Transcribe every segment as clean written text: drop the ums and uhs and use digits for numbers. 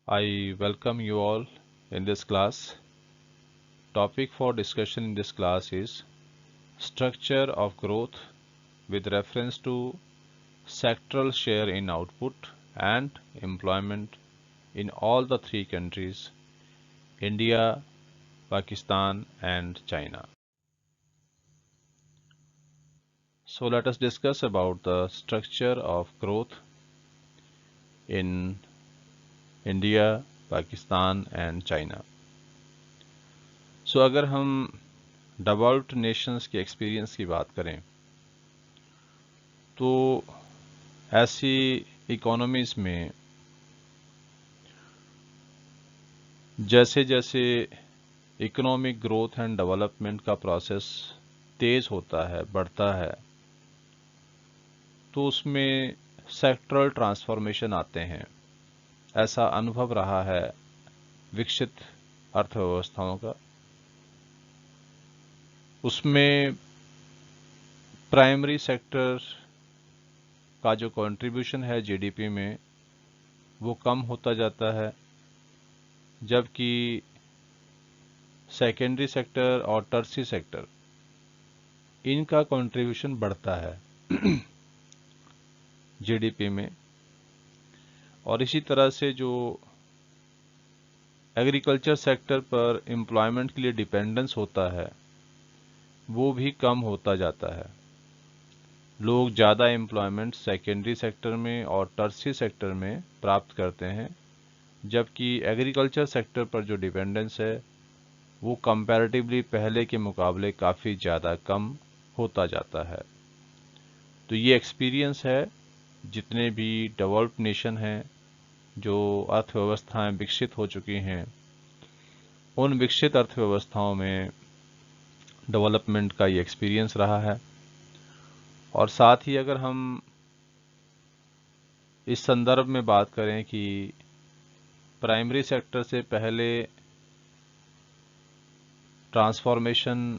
I welcome you all in this class. Topic for discussion in this class is structure of growth with reference to sectoral share in output and employment in all the three countries, India, Pakistan and China. So let us discuss about the structure of growth in India, Pakistan and China. So अगर हम developed Nations के experience की बात करें तो ऐसी economies में जैसे जैसे इकोनॉमिक ग्रोथ एंड डेवलपमेंट का प्रोसेस तेज होता है, बढ़ता है, तो उसमें सेक्टरल ट्रांसफॉर्मेशन आते हैं। ऐसा अनुभव रहा है विकसित अर्थव्यवस्थाओं का। उसमें प्राइमरी सेक्टर का जो कंट्रीब्यूशन है जीडीपी में वो कम होता जाता है, जबकि सेकेंडरी सेक्टर और टर्सी सेक्टर इनका कंट्रीब्यूशन बढ़ता है जीडीपी में। और इसी तरह से जो एग्रीकल्चर सेक्टर पर एम्प्लॉयमेंट के लिए डिपेंडेंस होता है वो भी कम होता जाता है। लोग ज़्यादा एम्प्लॉयमेंट सेकेंडरी सेक्टर में और टर्सी सेक्टर में प्राप्त करते हैं, जबकि एग्रीकल्चर सेक्टर पर जो डिपेंडेंस है वो कंपैरेटिवली पहले के मुकाबले काफ़ी ज़्यादा कम होता जाता है। तो ये एक्सपीरियंस है जितने भी डेवलप्ड नेशन हैं, जो अर्थव्यवस्थाएं विकसित हो चुकी हैं, उन विकसित अर्थव्यवस्थाओं में डेवलपमेंट का ये एक्सपीरियंस रहा है। और साथ ही अगर हम इस संदर्भ में बात करें कि प्राइमरी सेक्टर से पहले ट्रांसफॉर्मेशन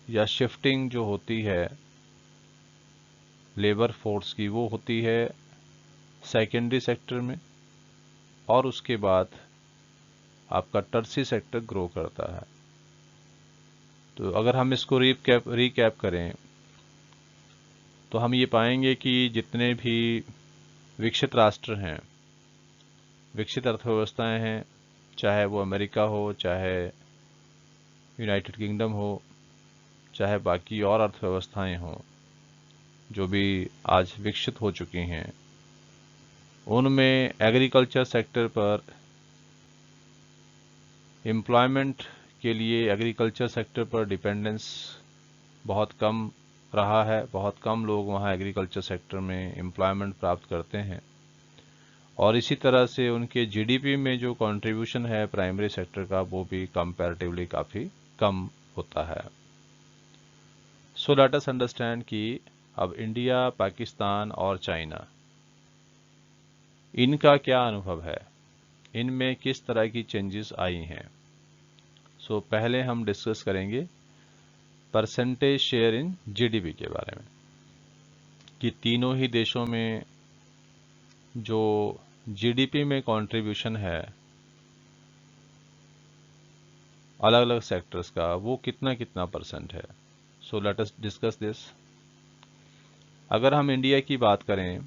या शिफ्टिंग जो होती है लेबर फोर्स की, वो होती है सेकेंडरी सेक्टर में, और उसके बाद आपका टर्सी सेक्टर ग्रो करता है। तो अगर हम इसको रिकैप करें तो हम ये पाएंगे कि जितने भी विकसित राष्ट्र हैं, विकसित अर्थव्यवस्थाएं हैं, चाहे वो अमेरिका हो, चाहे यूनाइटेड किंगडम हो, चाहे बाकी और अर्थव्यवस्थाएं हों जो भी आज विकसित हो चुकी हैं, उनमें एग्रीकल्चर सेक्टर पर एम्प्लॉयमेंट के लिए एग्रीकल्चर सेक्टर पर डिपेंडेंस बहुत कम रहा है। बहुत कम लोग वहाँ एग्रीकल्चर सेक्टर में एम्प्लॉयमेंट प्राप्त करते हैं, और इसी तरह से उनके जीडीपी में जो कंट्रीब्यूशन है प्राइमरी सेक्टर का वो भी कंपैरेटिवली काफ़ी कम होता है। सो लेट अस अंडरस्टैंड कि अब इंडिया, पाकिस्तान और चाइना, इनका क्या अनुभव है, इनमें किस तरह की चेंजेस आई हैं। सो पहले हम डिस्कस करेंगे परसेंटेज शेयर इन जीडीपी के बारे में, कि तीनों ही देशों में जो जीडीपी में कंट्रीब्यूशन है अलग अलग सेक्टर्स का, वो कितना कितना परसेंट है। So let us discuss this. अगर हम इंडिया की बात करें,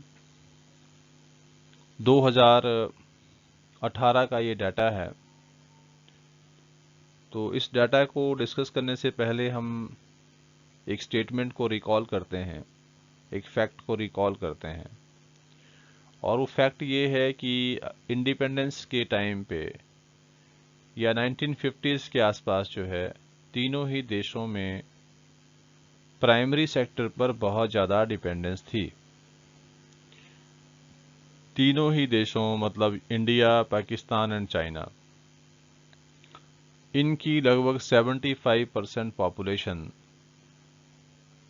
2018 का ये डाटा है। तो इस डाटा को डिस्कस करने से पहले हम एक स्टेटमेंट को रिकॉल करते हैं, एक फैक्ट को रिकॉल करते हैं। और वो फैक्ट ये है कि इंडिपेंडेंस के टाइम पे या 1950s के आसपास जो है, तीनों ही देशों में प्राइमरी सेक्टर पर बहुत ज़्यादा डिपेंडेंस थी। तीनों ही देशों मतलब इंडिया, पाकिस्तान एंड चाइना, इनकी लगभग 75% पॉपुलेशन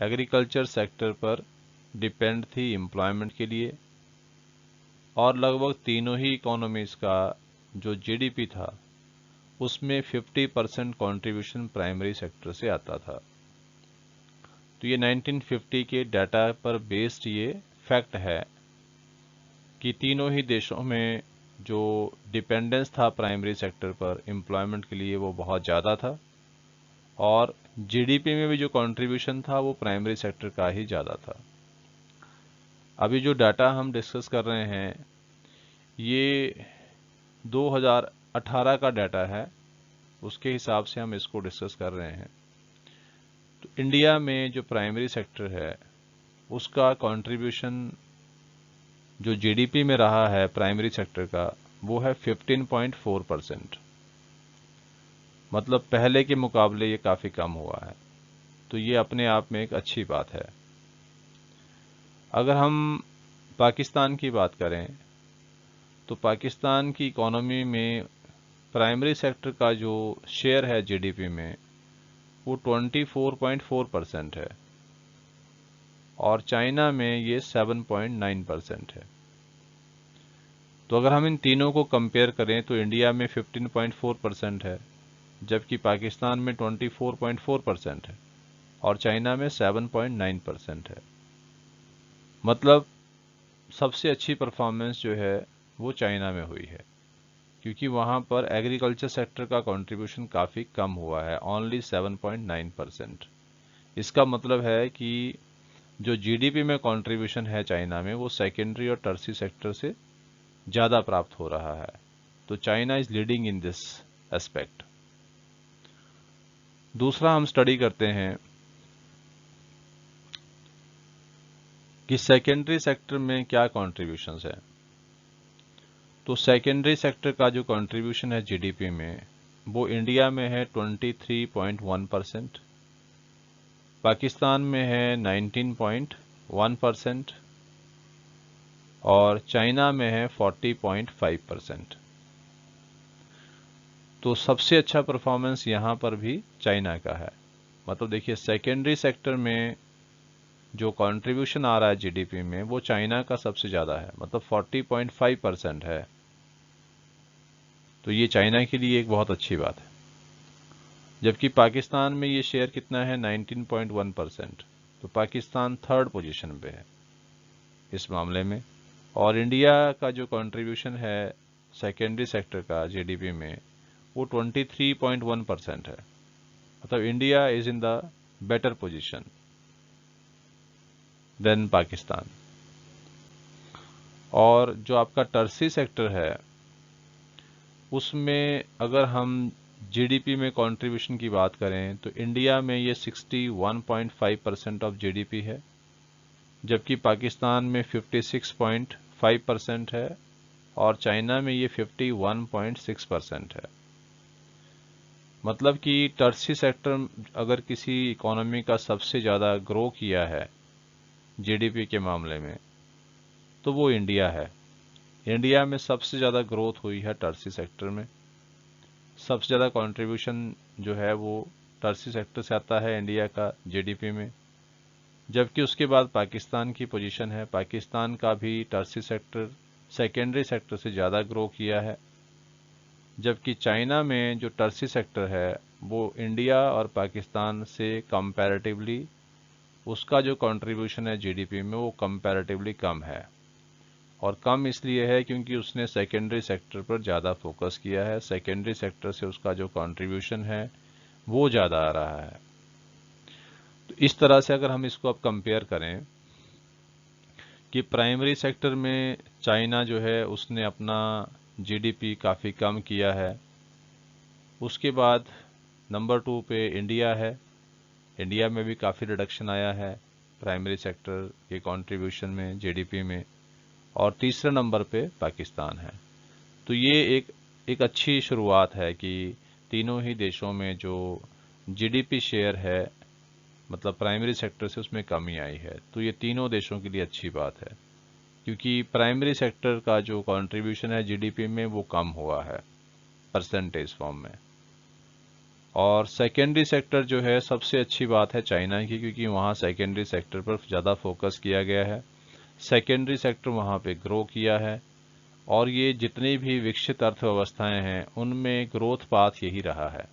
एग्रीकल्चर सेक्टर पर डिपेंड थी एम्प्लॉयमेंट के लिए, और लगभग तीनों ही इकोनॉमीज का जो जीडीपी था उसमें 50% कंट्रीब्यूशन प्राइमरी सेक्टर से आता था। तो ये 1950 के डाटा पर बेस्ड ये फैक्ट है कि तीनों ही देशों में जो डिपेंडेंस था प्राइमरी सेक्टर पर एम्प्लॉयमेंट के लिए वो बहुत ज़्यादा था, और जीडीपी में भी जो कंट्रीब्यूशन था वो प्राइमरी सेक्टर का ही ज़्यादा था। अभी जो डाटा हम डिस्कस कर रहे हैं ये 2018 का डाटा है, उसके हिसाब से हम इसको डिस्कस कर रहे हैं। तो इंडिया में जो प्राइमरी सेक्टर है उसका कंट्रीब्यूशन जो जीडीपी में रहा है प्राइमरी सेक्टर का वो है 15.4%। मतलब पहले के मुकाबले ये काफ़ी कम हुआ है, तो ये अपने आप में एक अच्छी बात है। अगर हम पाकिस्तान की बात करें तो पाकिस्तान की इकोनॉमी में प्राइमरी सेक्टर का जो शेयर है जीडीपी में वो 24.4% है, और चाइना में ये 7.9% है। तो अगर हम इन तीनों को कंपेयर करें तो इंडिया में 15.4% है, जबकि पाकिस्तान में 24.4% है, और चाइना में 7.9% है। मतलब सबसे अच्छी परफॉर्मेंस जो है वो चाइना में हुई है, क्योंकि वहाँ पर एग्रीकल्चर सेक्टर का कंट्रीब्यूशन काफ़ी कम हुआ है, ओनली 7.9%। इसका मतलब है कि जो जीडीपी में कंट्रीब्यूशन है चाइना में वो सेकेंडरी और टर्सी सेक्टर से ज़्यादा प्राप्त हो रहा है। तो China is leading in this aspect. दूसरा हम स्टडी करते हैं कि सेकेंडरी सेक्टर में क्या कॉन्ट्रीब्यूशंस है। तो सेकेंडरी सेक्टर का जो कंट्रीब्यूशन है जीडीपी में वो इंडिया में है 23.1%, पाकिस्तान में है 19.1%, और चाइना में है 40.5%। तो सबसे अच्छा परफॉर्मेंस यहाँ पर भी चाइना का है। मतलब देखिए सेकेंडरी सेक्टर में जो कंट्रीब्यूशन आ रहा है जीडीपी में वो चाइना का सबसे ज़्यादा है, मतलब 40.5% है। तो ये चाइना के लिए एक बहुत अच्छी बात है। जबकि पाकिस्तान में ये शेयर कितना है 19.1%। तो पाकिस्तान थर्ड पोजीशन पे है इस मामले में, और इंडिया का जो कंट्रीब्यूशन है सेकेंडरी सेक्टर का जीडीपी में वो 23.1% है। मतलब India is in the better position than Pakistan. और जो आपका टर्सी सेक्टर है उसमें अगर हम जीडीपी में कंट्रीब्यूशन की बात करें तो इंडिया में ये 61.5% ऑफ जीडीपी है, जबकि पाकिस्तान में 56.5% है, और चाइना में ये 51.6% है। मतलब कि टर्सी सेक्टर अगर किसी इकोनॉमी का सबसे ज़्यादा ग्रो किया है जीडीपी के मामले में तो वो इंडिया है। इंडिया में सबसे ज़्यादा ग्रोथ हुई है टर्सी सेक्टर में। सबसे ज़्यादा कंट्रीब्यूशन जो है वो टर्सी सेक्टर से आता है इंडिया का जीडीपी में, जबकि उसके बाद पाकिस्तान की पोजीशन है। पाकिस्तान का भी टर्सी सेक्टर सेकेंडरी सेक्टर से ज़्यादा ग्रो किया है, जबकि चाइना में जो टर्सी सेक्टर है वो इंडिया और पाकिस्तान से कंपैरेटिवली उसका जो कंट्रीब्यूशन है जीडीपी में वो कंपैरेटिवली कम है। और कम इसलिए है क्योंकि उसने सेकेंडरी सेक्टर पर ज़्यादा फोकस किया है, सेकेंडरी सेक्टर से उसका जो कंट्रीब्यूशन है वो ज़्यादा आ रहा है। तो इस तरह से अगर हम इसको अब कंपेयर करें कि प्राइमरी सेक्टर में चाइना जो है उसने अपना जीडीपी काफ़ी कम किया है, उसके बाद नंबर 2 पे इंडिया है। इंडिया में भी काफ़ी रिडक्शन आया है प्राइमरी सेक्टर के कंट्रीब्यूशन में जीडीपी में, और तीसरे नंबर पे पाकिस्तान है। तो ये एक अच्छी शुरुआत है कि तीनों ही देशों में जो जीडीपी शेयर है मतलब प्राइमरी सेक्टर से उसमें कमी आई है। तो ये तीनों देशों के लिए अच्छी बात है, क्योंकि प्राइमरी सेक्टर का जो कंट्रीब्यूशन है जीडीपी में वो कम हुआ है परसेंटेज फॉर्म में। और सेकेंडरी सेक्टर जो है सबसे अच्छी बात है चाइना की, क्योंकि वहाँ सेकेंडरी सेक्टर पर ज़्यादा फोकस किया गया है, सेकेंडरी सेक्टर वहाँ पे ग्रो किया है, और ये जितनी भी विकसित अर्थव्यवस्थाएं हैं उनमें ग्रोथ पाथ यही रहा है।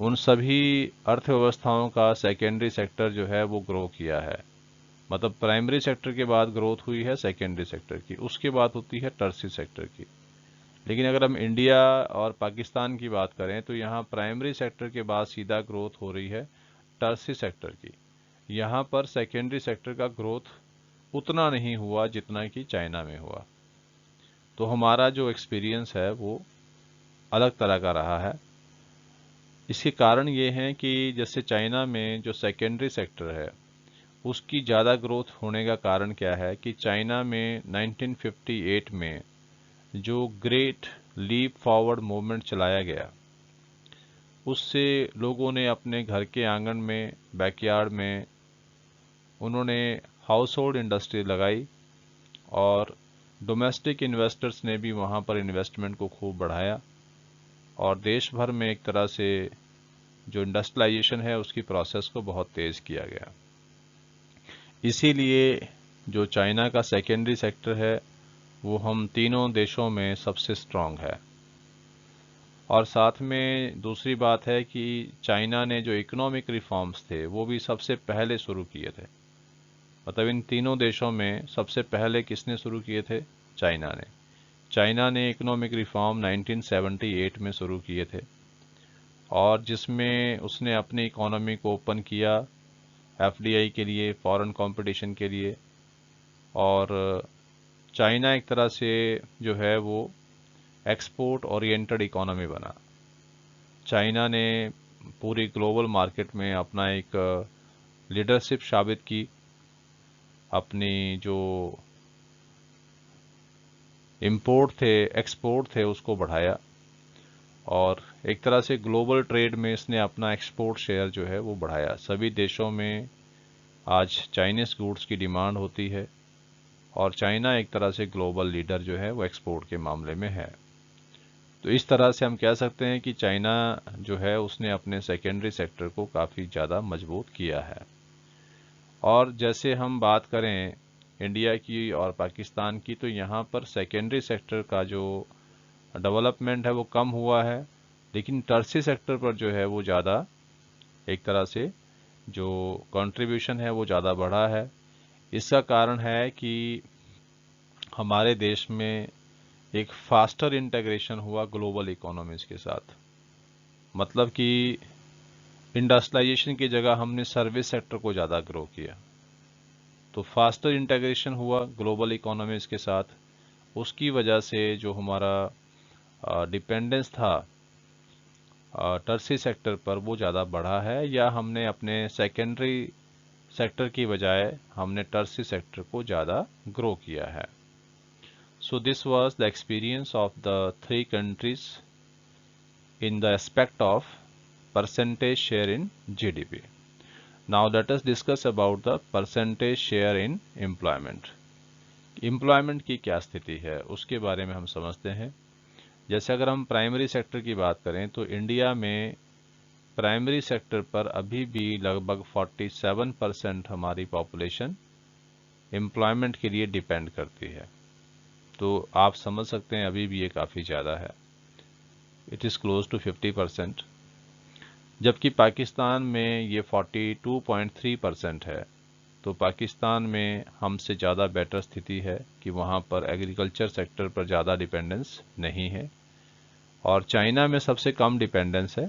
उन सभी अर्थव्यवस्थाओं का सेकेंडरी सेक्टर जो है वो ग्रो किया है। मतलब प्राइमरी सेक्टर के बाद ग्रोथ हुई है सेकेंडरी सेक्टर की, उसके बाद होती है टर्शियरी सेक्टर की। लेकिन अगर हम इंडिया और पाकिस्तान की बात करें तो यहाँ प्राइमरी सेक्टर के बाद सीधा ग्रोथ हो रही है टर्शियरी सेक्टर की। यहाँ पर सेकेंडरी सेक्टर का ग्रोथ उतना नहीं हुआ जितना कि चाइना में हुआ। तो हमारा जो एक्सपीरियंस है वो अलग तरह का रहा है। इसके कारण ये हैं कि जैसे चाइना में जो सेकेंडरी सेक्टर है उसकी ज़्यादा ग्रोथ होने का कारण क्या है कि चाइना में 1958 में जो ग्रेट लीप फॉरवर्ड मूवमेंट चलाया गया, उससे लोगों ने अपने घर के आंगन में, बैकयार्ड में उन्होंने हाउस होल्ड इंडस्ट्री लगाई और डोमेस्टिक इन्वेस्टर्स ने भी वहाँ पर इन्वेस्टमेंट को खूब बढ़ाया और देश भर में एक तरह से जो इंडस्ट्रियलाइजेशन है उसकी प्रोसेस को बहुत तेज़ किया गया। इसीलिए जो चाइना का सेकेंडरी सेक्टर है वो हम तीनों देशों में सबसे स्ट्रांग है। और साथ में दूसरी बात है कि चाइना ने जो इकोनॉमिक रिफॉर्म्स थे वो भी सबसे पहले शुरू किए थे। मतलब इन तीनों देशों में सबसे पहले किसने शुरू किए थे? चाइना ने। चाइना ने इकोनॉमिक रिफॉर्म 1978 में शुरू किए थे और जिसमें उसने अपनी इकोनॉमी को ओपन किया एफडीआई के लिए, फॉरेन कंपटीशन के लिए। और चाइना एक तरह से जो है वो एक्सपोर्ट ओरिएंटेड इकोनॉमी बना। चाइना ने पूरी ग्लोबल मार्केट में अपना एक लीडरशिप साबित की, अपनी जो इंपोर्ट थे, एक्सपोर्ट थे, उसको बढ़ाया और एक तरह से ग्लोबल ट्रेड में इसने अपना एक्सपोर्ट शेयर जो है वो बढ़ाया। सभी देशों में आज चाइनीज़ गुड्स की डिमांड होती है और चाइना एक तरह से ग्लोबल लीडर जो है वो एक्सपोर्ट के मामले में है। तो इस तरह से हम कह सकते हैं कि चाइना जो है उसने अपने सेकेंडरी सेक्टर को काफ़ी ज़्यादा मजबूत किया है। और जैसे हम बात करें इंडिया की और पाकिस्तान की, तो यहाँ पर सेकेंडरी सेक्टर का जो डेवलपमेंट है वो कम हुआ है, लेकिन टर्शियरी सेक्टर पर जो है वो ज़्यादा एक तरह से जो कंट्रीब्यूशन है वो ज़्यादा बढ़ा है। इसका कारण है कि हमारे देश में एक फास्टर इंटीग्रेशन हुआ ग्लोबल इकोनॉमीज के साथ। मतलब कि इंडस्ट्रियलाइजेशन की जगह हमने सर्विस सेक्टर को ज़्यादा ग्रो किया, तो फास्टर इंटीग्रेशन हुआ ग्लोबल इकोनॉमीज के साथ। उसकी वजह से जो हमारा डिपेंडेंस था टर्शियरी सेक्टर पर वो ज़्यादा बढ़ा है, या हमने अपने सेकेंडरी सेक्टर की बजाय हमने टर्शियरी सेक्टर को ज़्यादा ग्रो किया है। So this was the experience of the three countries in the aspect of percentage share in GDP. Now let us discuss about the percentage share in employment. Employment की क्या स्थिति है उसके बारे में हम समझते हैं। जैसे अगर हम प्राइमरी सेक्टर की बात करें तो इंडिया में प्राइमरी सेक्टर पर अभी भी लगभग 47% हमारी पॉपुलेशन एम्प्लॉयमेंट के लिए डिपेंड करती है। तो आप समझ सकते हैं अभी भी ये काफ़ी ज़्यादा है, इट इज़ क्लोज टू 50%। जबकि पाकिस्तान में ये 42.3% है। तो पाकिस्तान में हमसे ज़्यादा बेटर स्थिति है कि वहाँ पर एग्रीकल्चर सेक्टर पर ज़्यादा डिपेंडेंस नहीं है। और चाइना में सबसे कम डिपेंडेंस है।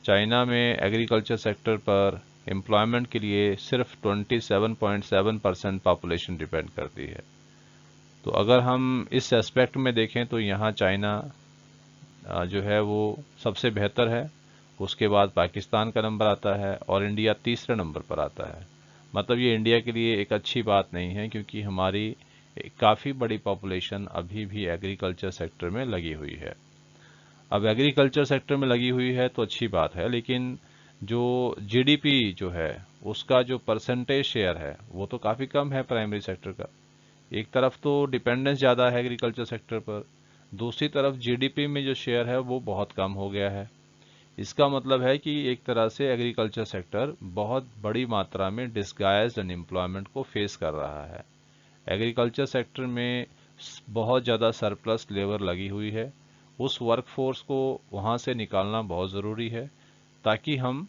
चाइना में एग्रीकल्चर सेक्टर पर एम्प्लॉयमेंट के लिए सिर्फ 27.7% पॉपुलेशन डिपेंड करती है। तो अगर हम इस एस्पेक्ट में देखें तो यहाँ चाइना जो है वो सबसे बेहतर है, उसके बाद पाकिस्तान का नंबर आता है और इंडिया तीसरे नंबर पर आता है। मतलब ये इंडिया के लिए एक अच्छी बात नहीं है, क्योंकि हमारी काफ़ी बड़ी पॉपुलेशन अभी भी एग्रीकल्चर सेक्टर में लगी हुई है। अब एग्रीकल्चर सेक्टर में लगी हुई है तो अच्छी बात है, लेकिन जो जीडीपी जो है उसका जो परसेंटेज शेयर है वो तो काफ़ी कम है प्राइमरी सेक्टर का। एक तरफ तो डिपेंडेंस ज़्यादा है एग्रीकल्चर सेक्टर पर, दूसरी तरफ जीडीपी में जो शेयर है वो बहुत कम हो गया है। इसका मतलब है कि एक तरह से एग्रीकल्चर सेक्टर बहुत बड़ी मात्रा में डिस्गाइज्ड अनएम्प्लॉयमेंट को फेस कर रहा है। एग्रीकल्चर सेक्टर में बहुत ज़्यादा सरप्लस लेबर लगी हुई है, उस वर्कफोर्स को वहाँ से निकालना बहुत ज़रूरी है ताकि हम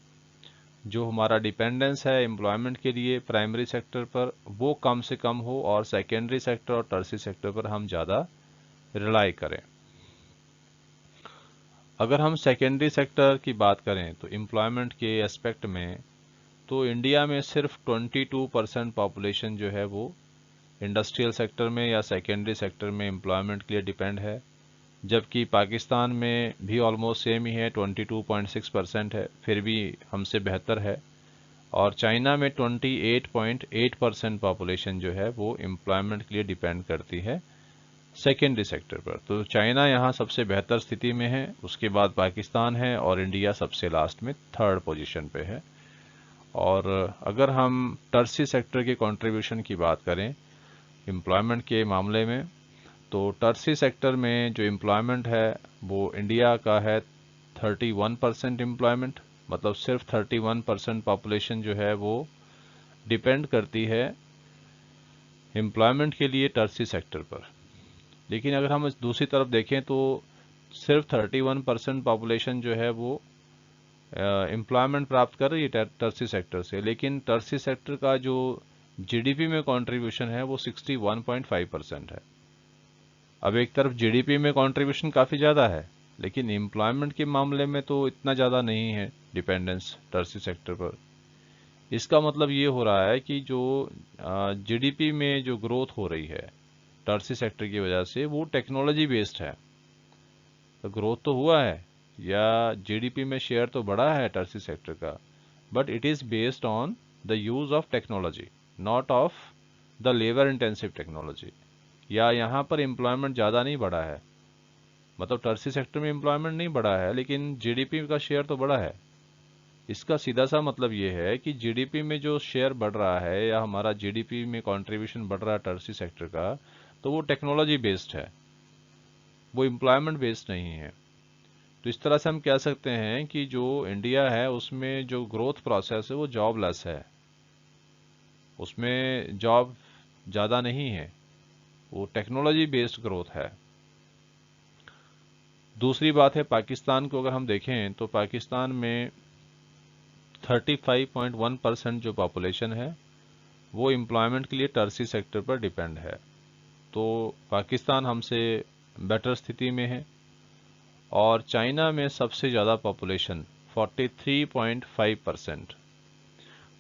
जो हमारा डिपेंडेंस है एम्प्लॉयमेंट के लिए प्राइमरी सेक्टर पर वो कम से कम हो और सेकेंडरी सेक्टर और टर्शियरी सेक्टर पर हम ज़्यादा रिलाई करें। अगर हम सेकेंडरी सेक्टर की बात करें तो एम्प्लॉयमेंट के एस्पेक्ट में तो इंडिया में सिर्फ 22% पॉपुलेशन जो है वो इंडस्ट्रियल सेक्टर में या सेकेंडरी सेक्टर में एम्प्लॉयमेंट के लिए डिपेंड है, जबकि पाकिस्तान में भी ऑलमोस्ट सेम ही है, 22.6% है, फिर भी हमसे बेहतर है। और चाइना में 28.8% पॉपुलेशन जो है वो एम्प्लॉयमेंट के लिए डिपेंड करती है सेकेंडरी सेक्टर पर। तो चाइना यहाँ सबसे बेहतर स्थिति में है, उसके बाद पाकिस्तान है और इंडिया सबसे लास्ट में थर्ड पोजीशन पे है। और अगर हम टर्शियरी सेक्टर के कंट्रीब्यूशन की बात करें एम्प्लॉयमेंट के मामले में तो टर्शियरी सेक्टर में जो एम्प्लॉयमेंट है वो इंडिया का है 31% एम्प्लॉयमेंट, मतलब सिर्फ 31% पॉपुलेशन जो है वो डिपेंड करती है एम्प्लॉयमेंट के लिए टर्शियरी सेक्टर पर। लेकिन अगर हम दूसरी तरफ देखें तो सिर्फ 31% पॉपुलेशन जो है वो एम्प्लॉयमेंट प्राप्त कर रही है टर्शियरी सेक्टर से, लेकिन टर्शियरी सेक्टर का जो जीडीपी में कंट्रीब्यूशन है वो 61.5% है। अब एक तरफ जीडीपी में कंट्रीब्यूशन काफ़ी ज़्यादा है, लेकिन एम्प्लॉयमेंट के मामले में तो इतना ज़्यादा नहीं है डिपेंडेंस टर्शियरी सेक्टर पर। इसका मतलब ये हो रहा है कि जो जीडीपी में जो ग्रोथ हो रही है टर्शियरी सेक्टर की वजह से वो टेक्नोलॉजी बेस्ड है। तो ग्रोथ तो हुआ है या जीडीपी में शेयर तो बढ़ा है टर्शियरी सेक्टर का, but it is based on the use of technology, not of the labour intensive technology. या यहाँ पर एम्प्लॉयमेंट ज़्यादा नहीं बढ़ा है, मतलब टर्शियरी सेक्टर में एम्प्लॉयमेंट नहीं बढ़ा है लेकिन जीडीपी का शेयर तो बढ़ा है। इसका सीधा सा मतलब ये है कि जीडीपी में जो शेयर बढ़ रहा है या हमारा जीडीपी में कंट्रीब्यूशन बढ़ रहा है टर्शियरी सेक्टर का, तो वो टेक्नोलॉजी बेस्ड है, वो एम्प्लॉयमेंट बेस्ड नहीं है। तो इस तरह से हम कह सकते हैं कि जो इंडिया है उसमें जो ग्रोथ प्रोसेस है वो जॉबलेस है, उसमें जॉब ज़्यादा नहीं है, वो टेक्नोलॉजी बेस्ड ग्रोथ है। दूसरी बात है पाकिस्तान को अगर हम देखें तो पाकिस्तान में 35.1% जो पॉपुलेशन है वो एम्प्लॉयमेंट के लिए टर्शियरी सेक्टर पर डिपेंड है। तो पाकिस्तान हमसे बेटर स्थिति में है। और चाइना में सबसे ज़्यादा पॉपुलेशन 43.5%,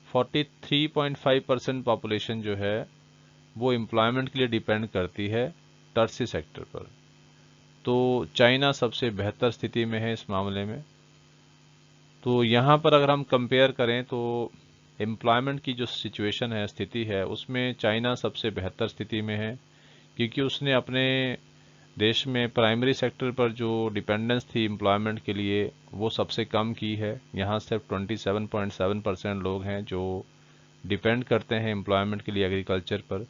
43.5% पॉपुलेशन जो है वो एम्प्लॉयमेंट के लिए डिपेंड करती है टर्शियरी सेक्टर पर। तो चाइना सबसे बेहतर स्थिति में है इस मामले में। तो यहाँ पर अगर हम कंपेयर करें तो एम्प्लॉयमेंट की जो सिचुएशन है, स्थिति है, उसमें चाइना सबसे बेहतर स्थिति में है, क्योंकि उसने अपने देश में प्राइमरी सेक्टर पर जो डिपेंडेंस थी एम्प्लॉयमेंट के लिए वो सबसे कम की है। यहाँ सिर्फ 27.7% लोग हैं जो डिपेंड करते हैं एम्प्लॉयमेंट के लिए एग्रीकल्चर पर,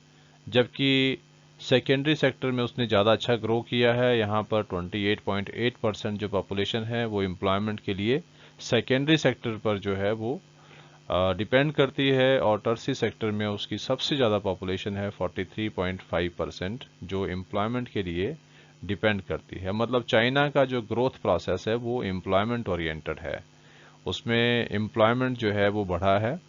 जबकि सेकेंडरी सेक्टर में उसने ज़्यादा अच्छा ग्रो किया है। यहाँ पर 28.8% जो पॉपुलेशन है वो एम्प्लॉयमेंट के लिए सेकेंडरी सेक्टर पर जो है वो डिपेंड करती है, और टर्शियरी सेक्टर में उसकी सबसे ज़्यादा पॉपुलेशन है 43.5% जो एम्प्लॉयमेंट के लिए डिपेंड करती है। मतलब चाइना का जो ग्रोथ प्रोसेस है वो एम्प्लॉयमेंट ओरिएंटेड है, उसमें एम्प्लॉयमेंट जो है वो बढ़ा है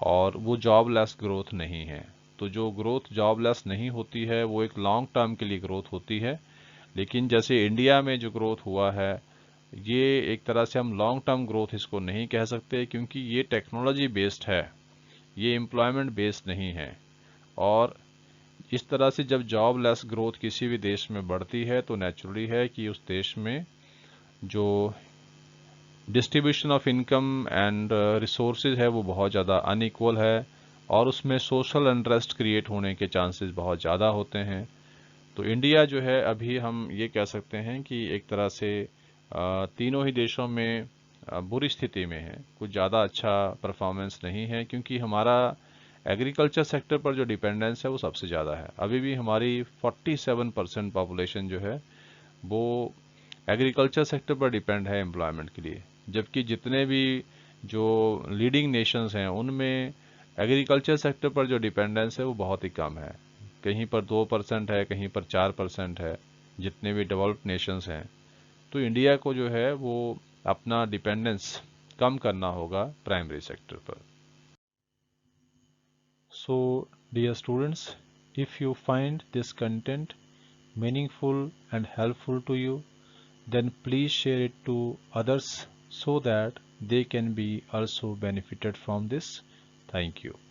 और वो जॉबलेस ग्रोथ नहीं है। तो जो ग्रोथ जॉबलेस नहीं होती है वो एक लॉन्ग टर्म के लिए ग्रोथ होती है, लेकिन जैसे इंडिया में जो ग्रोथ हुआ है ये एक तरह से हम लॉन्ग टर्म ग्रोथ इसको नहीं कह सकते, क्योंकि ये टेक्नोलॉजी बेस्ड है, ये एम्प्लॉयमेंट बेस्ड नहीं है। और इस तरह से जब जॉबलेस ग्रोथ किसी भी देश में बढ़ती है तो नेचुरली है कि उस देश में जो distribution of income and resources है वो बहुत ज़्यादा अनइक्वल है, और उसमें सोशल अनरेस्ट क्रिएट होने के चांसेस बहुत ज़्यादा होते हैं। तो इंडिया जो है अभी हम ये कह सकते हैं कि एक तरह से तीनों ही देशों में बुरी स्थिति में है, कुछ ज़्यादा अच्छा परफॉर्मेंस नहीं है, क्योंकि हमारा एग्रीकल्चर सेक्टर पर जो डिपेंडेंस है वो सबसे ज़्यादा है। अभी भी हमारी 47% पॉपुलेशन जो है वो एग्रीकल्चर सेक्टर पर डिपेंड है एम्प्लॉयमेंट के लिए, जबकि जितने भी जो लीडिंग नेशंस हैं उनमें एग्रीकल्चर सेक्टर पर जो डिपेंडेंस है वो बहुत ही कम है, कहीं पर 2% है, कहीं पर 4% है, जितने भी डेवलप्ड नेशंस हैं। तो इंडिया को जो है वो अपना डिपेंडेंस कम करना होगा प्राइमरी सेक्टर पर। So, dear students, if you find this content meaningful and helpful to you, then please share it to others so that they can be also benefited from this. Thank you.